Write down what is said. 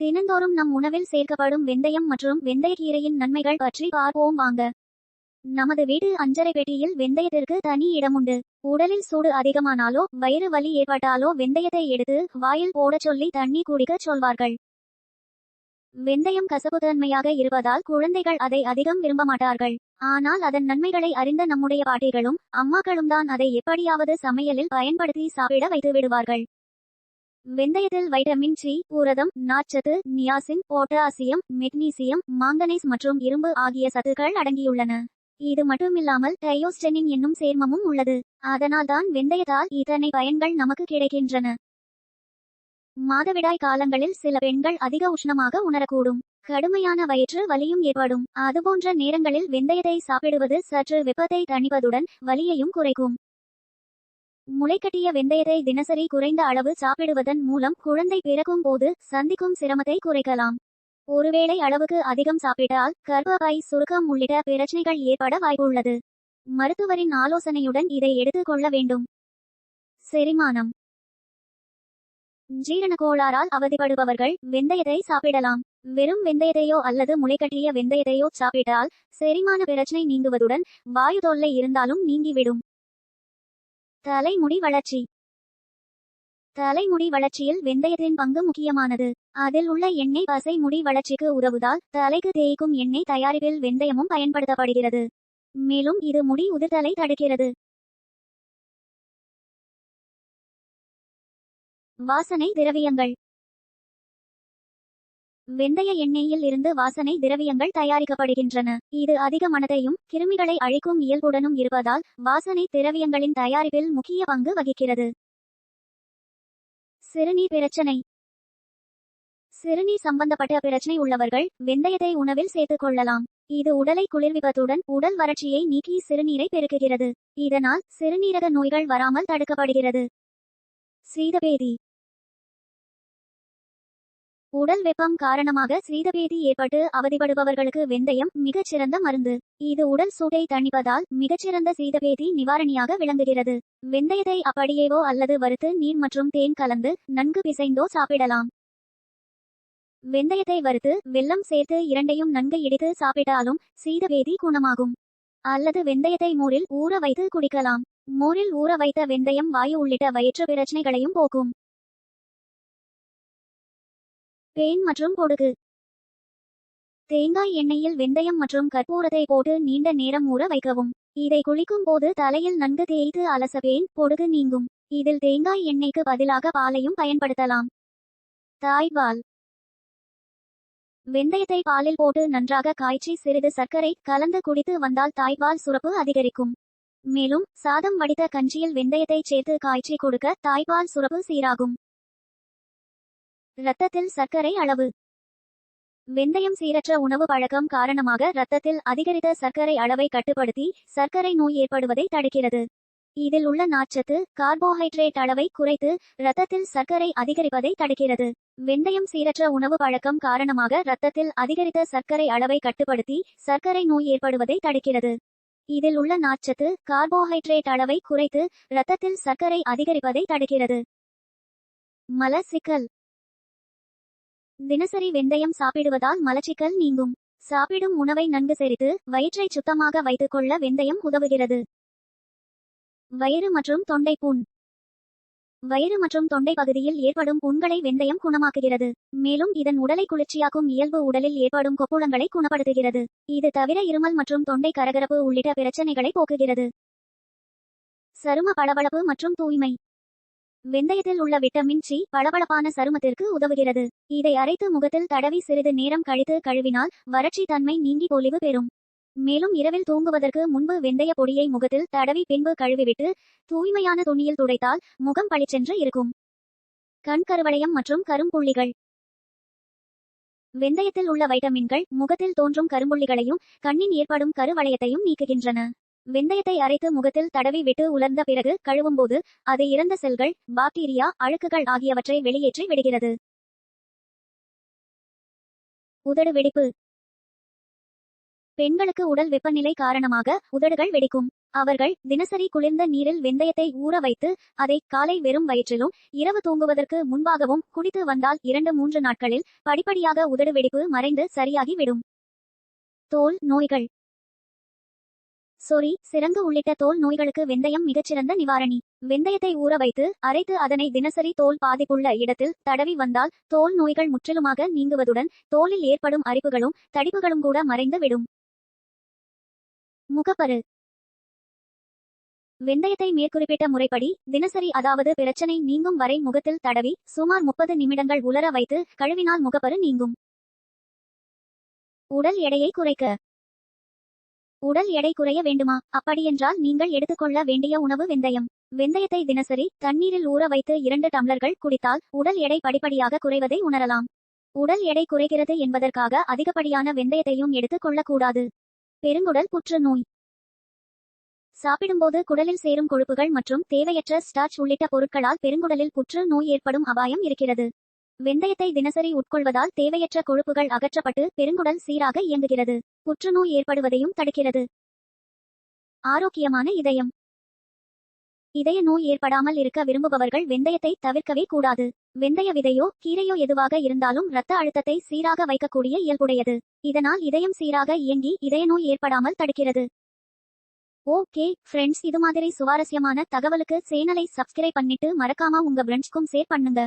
தினந்தோறும் நம் உணவில் சேர்க்கப்படும் வெந்தயம் மற்றும் வெந்தயக்கீரையின் நன்மைகள் பற்றி பார்ப்போம் வாங்க. நமது வீட்டு அஞ்சறை பெட்டியில் வெந்தயத்திற்கு தனி இடமுண்டு. உடலில் சூடு அதிகமானாலோ வயிறு வலி ஏற்பட்டாலோ வெந்தயத்தை எடுத்து வாயில் போடச் சொல்லி தண்ணி குடிக்கச் சொல்வார்கள். வெந்தயம் கசப்புத்தன்மையாக இருப்பதால் குழந்தைகள் அதை அதிகம் விரும்ப மாட்டார்கள். ஆனால் அதன் நன்மைகளை அறிந்த நம்முடைய பாட்டிகளும் அம்மாக்களும் தான் அதை எப்படியாவது சமையலில் பயன்படுத்தி சாப்பிட வைத்து விடுவார்கள். வெந்தயத்தில் வைட்டமின் சி, புரதம், நார்ச்சத்து, நியாசின், பொட்டாசியம், மெக்னீசியம், மாங்கனீஸ் மற்றும் இரும்பு ஆகிய சத்துக்கள் அடங்கியுள்ளன. இது மட்டுமில்லாமல் டயோஸ்டெனின் என்னும் சேர்மமும் உள்ளது. அதனால்தான் வெந்தயத்தால் இத்தனை பயன்கள் நமக்கு கிடைக்கின்றன. மாதவிடாய் காலங்களில் சில பெண்கள் அதிக உஷ்ணமாக உணரக்கூடும். கடுமையான வயிற்று வலியும் ஏற்படும். அதுபோன்ற நேரங்களில் வெந்தயத்தை சாப்பிடுவது சற்று வெப்பத்தை தணிப்பதுடன் வலியையும் குறைக்கும். முளைக்கட்டிய வெந்தயத்தை தினசரி குறைந்த அளவு சாப்பிடுவதன் மூலம் குழந்தை பிறக்கும் போது சந்திக்கும் சிரமத்தை குறைக்கலாம். ஒருவேளை அளவுக்கு அதிகம் சாப்பிட்டால் கர்ப்பப்பை சுருக்கம் உள்ளிட்ட பிரச்சனைகள் ஏற்பட வாய்ப்புள்ளது. மருத்துவரின் ஆலோசனையுடன் இதை எடுத்துக் கொள்ள வேண்டும். செரிமானம். ஜீரண கோளாறால் அவதிப்படுபவர்கள் வெந்தயத்தை சாப்பிடலாம். வெறும் வெந்தயத்தையோ அல்லது முளைக்கட்டிய வெந்தயத்தையோ சாப்பிட்டால் செரிமான பிரச்சனை நீங்குவதுடன் வாயு தொல்லை இருந்தாலும் நீங்கிவிடும். தலைமுடி வளர்ச்சி. தலைமுடி வளர்ச்சியில் வெந்தயத்தின் பங்கு முக்கியமானது. அதில் உள்ள எண்ணெய் பசை முடி வளர்ச்சிக்கு உதவுவதால் தலைக்கு தேய்க்கும் எண்ணெய் தயாரிப்பில் வெந்தயமும் பயன்படுத்தப்படுகிறது. மேலும் இது முடி உதிர்தலை தடுக்கிறது. வாசனை திரவியங்கள். வெந்தய எண்ணெயில் இருந்து வாசனை திரவியங்கள் தயாரிக்கப்படுகின்றன. இது அதிக மணத்தையும் கிருமிகளை அழிக்கும் இயல்புடனும் இருப்பதால் வாசனை திரவியங்களின் தயாரிப்பில் முக்கிய பங்கு வகிக்கிறது. சிறுநீர் பிரச்சனை. சிறுநீர் சம்பந்தப்பட்ட பிரச்சனை உள்ளவர்கள் வெந்தயத்தை உணவில் சேர்த்துக் கொள்ளலாம். இது உடலை குளிர்விப்பதுடன் உடல் வறட்சியை நீக்கி சிறுநீரை பெருக்குகிறது. இதனால் சிறுநீரக நோய்கள் வராமல் தடுக்கப்படுகிறது. சீதபேதி. உடல் வெப்பம் காரணமாக சீதபேதி ஏற்பட்டு அவதிப்படுபவர்களுக்கு வெந்தயம் மிகச்சிறந்த மருந்து. இது உடல் சூட்டை தணிப்பதால் மிகச்சிறந்த சீதபேதி நிவாரணியாக விளங்குகிறது. வெந்தயத்தை அப்படியேவோ அல்லது வறுத்து நீர் மற்றும் தேன் கலந்து நன்கு பிசைந்தோ சாப்பிடலாம். வெந்தயத்தை வறுத்து வெல்லம் சேர்த்து இரண்டையும் நன்கு இடித்து சாப்பிட்டாலும் சீதபேதி குணமாகும். அல்லது வெந்தயத்தை மோரில் ஊற வைத்து குடிக்கலாம். மோரில் ஊற வைத்த வெந்தயம் வாயு உள்ளிட்ட வயிற்று பிரச்சனைகளையும் போக்கும். பேன் மற்றும் பொடுகு. தேங்காய் எண்ணெயில் வெந்தயம் மற்றும் கற்பூரத்தை போட்டு நீண்ட நேரம் ஊற வைக்கவும். இதை குளிக்கும் போது தலையில் நன்கு தேய்த்து அலச பேன், பொடுகு நீங்கும். இதில் தேங்காய் எண்ணெய்க்கு பதிலாக பாலையும் பயன்படுத்தலாம். தாய்ப்பால். வெந்தயத்தை பாலில் போட்டு நன்றாக காய்ச்சி சிறிது சர்க்கரை கலந்து குடித்து வந்தால் தாய்ப்பால் சுரப்பு அதிகரிக்கும். மேலும் சாதம் வடித்த கஞ்சியில் வெந்தயத்தை சேர்த்து காய்ச்சி கொடுக்க தாய்ப்பால் சுரப்பு சீராகும். இரத்தத்தில் சர்க்கரை அளவு. வெந்தயம் சீரற்ற உணவு பழக்கம் காரணமாக இரத்தத்தில் அதிகரித்த சர்க்கரை அளவை கட்டுப்படுத்தி சர்க்கரை நோய் ஏற்படுவதை தடுக்கிறது. இதில் உள்ள நார்ச்சத்து கார்போஹைட்ரேட் அளவை குறைத்து இரத்தத்தில் சர்க்கரை அதிகரிப்பதை தடுக்கிறது. வெந்தயம் சீரற்ற உணவு பழக்கம் காரணமாக இரத்தத்தில் அதிகரித்த சர்க்கரை அளவை கட்டுப்படுத்தி சர்க்கரை நோய் ஏற்படுவதை தடுக்கிறது. இதில் உள்ள நார்ச்சத்து கார்போஹைட்ரேட் அளவை குறைத்து இரத்தத்தில் சர்க்கரை அதிகரிப்பதை தடுக்கிறது. மலச்சிக்கல். தினசரி வெந்தயம் சாப்பிடுவதால் மலச்சிக்கல் நீங்கும். சாப்பிடும் உணவை நன்கு செரித்து வயிற்றை சுத்தமாக வைத்துக் கொள்ள வெந்தயம் உதவுகிறது. வயிறு மற்றும் தொண்டை புண். வயிறு மற்றும் தொண்டை பகுதியில் ஏற்படும் புண்களை வெந்தயம் குணமாக்குகிறது. மேலும் இதன் உடலை குளிர்ச்சியாக்கும் இயல்பு உடலில் ஏற்படும் கொப்புளங்களை குணப்படுத்துகிறது. இது தவிர இருமல் மற்றும் தொண்டை கரகரப்பு உள்ளிட்ட பிரச்சனைகளை போக்குகிறது. சரும பளபளப்பு மற்றும் தூய்மை. வெந்தயத்தில் உள்ள விட்டமின் சி பளபளப்பான சருமத்திற்கு உதவுகிறது. இதை அரைத்து முகத்தில் தடவி சிறிது நேரம் கழித்து கழுவினால் வறட்சி தன்மை நீங்கி பொலிவு பெறும். மேலும் இரவில் தூங்குவதற்கு முன்பு வெந்தய பொடியை முகத்தில் தடவி பின்பு கழுவிவிட்டு தூய்மையான துணியில் துடைத்தால் முகம் பளிச்சென்று இருக்கும். கண் கருவளையம் மற்றும் கரும்புள்ளிகள். வெந்தயத்தில் உள்ள வைட்டமின்கள் முகத்தில் தோன்றும் கரும்புள்ளிகளையும் கண்ணின் ஏற்படும் கருவளையத்தையும் நீக்குகின்றன. வெந்தயத்தை அரைத்து முகத்தில் தடவி விட்டு உலர்ந்த பிறகு கழுவும்போது அது இறந்த செல்கள், பாக்டீரியா, அழுக்குகள் ஆகியவற்றை வெளியேற்றி விடுகிறது. உதடு வெடிப்பு. பெண்களுக்கு உடல் வெப்பநிலை காரணமாக உதடுகள் வெடிக்கும். அவர்கள் தினசரி குளிர்ந்த நீரில் வெந்தயத்தை ஊற வைத்து அதை காலை வெறும் வயிற்றிலும் இரவு தூங்குவதற்கு முன்பாகவும் குடித்து வந்தால் 2-3 நாட்களில் படிப்படியாக உதடு வெடிப்பு மறைந்து சரியாகி விடும். தோல் நோய்கள். சொறி, சிரங்கு உள்ளிட்ட தோல் நோய்களுக்கு வெந்தயம் மிகச்சிறந்த நிவாரணி. வெந்தயத்தை ஊற வைத்து அரைத்து அதனை தினசரி தோல் பாதிப்புள்ள இடத்தில் தடவி வந்தால் தோல் நோய்கள் முற்றிலுமாக நீங்குவதுடன் தோலில் ஏற்படும் அரிப்புகளும் தடிப்புகளும் கூட மறைந்து விடும். முகப்பரு. வெந்தயத்தை மேற்குறிப்பிட்ட முறைப்படி தினசரி அதாவது பிரச்சனை நீங்கும் வரை முகத்தில் தடவி சுமார் 30 நிமிடங்கள் உலர வைத்து கழுவினால் முகப்பரு நீங்கும். உடல் எடையை குறைக்க. உடல் எடை குறைய வேண்டுமா? அப்படியென்றால் நீங்கள் எடுத்துக்கொள்ள வேண்டிய உணவு வெந்தயம். வெந்தயத்தை தினசரி தண்ணீரில் ஊற வைத்து 2 டம்ளர்கள் குடித்தால் உடல் எடை படிப்படியாக குறைவதை உணரலாம். உடல் எடை குறைகிறது என்பதற்காக அதிகப்படியான வெந்தயத்தையும் எடுத்துக் கொள்ளக்கூடாது. பெருங்குடல் புற்றுநோய். சாப்பிடும்போது குடலில் சேரும் கொழுப்புகள் மற்றும் தேவையற்ற ஸ்டார்ச் உள்ளிட்ட பொருட்களால் பெருங்குடலில் புற்று நோய் ஏற்படும் அபாயம் இருக்கிறது. வெந்தயத்தை தினசரி உட்கொள்வதால் தேவையற்ற கொழுப்புகள் அகற்றப்பட்டு பெருங்குடல் சீராக இயங்குகிறது. புற்றுநோய் ஏற்படுவதையும் தடுக்கிறது. ஆரோக்கியமான இதயம். இதய நோய் ஏற்படாமல் இருக்க விரும்புபவர்கள் வெந்தயத்தை தவிர்க்கவே கூடாது. வெந்தய விதையோ கீரையோ எதுவாக இருந்தாலும் இரத்த அழுத்தத்தை சீராக வைக்கக்கூடிய இயல்புடையது. இதனால் இதயம் சீராக இயங்கி இதய நோய் ஏற்படாமல் தடுக்கிறது. ஓகே ஃப்ரெண்ட்ஸ், இது மாதிரி சுவாரஸ்யமான தகவலுக்கு சேனலை சப்ஸ்கிரைப் பண்ணிட்டு மறக்காம உங்க ஃப்ரெண்ட்ஸ்க்கும் ஷேர் பண்ணுங்க.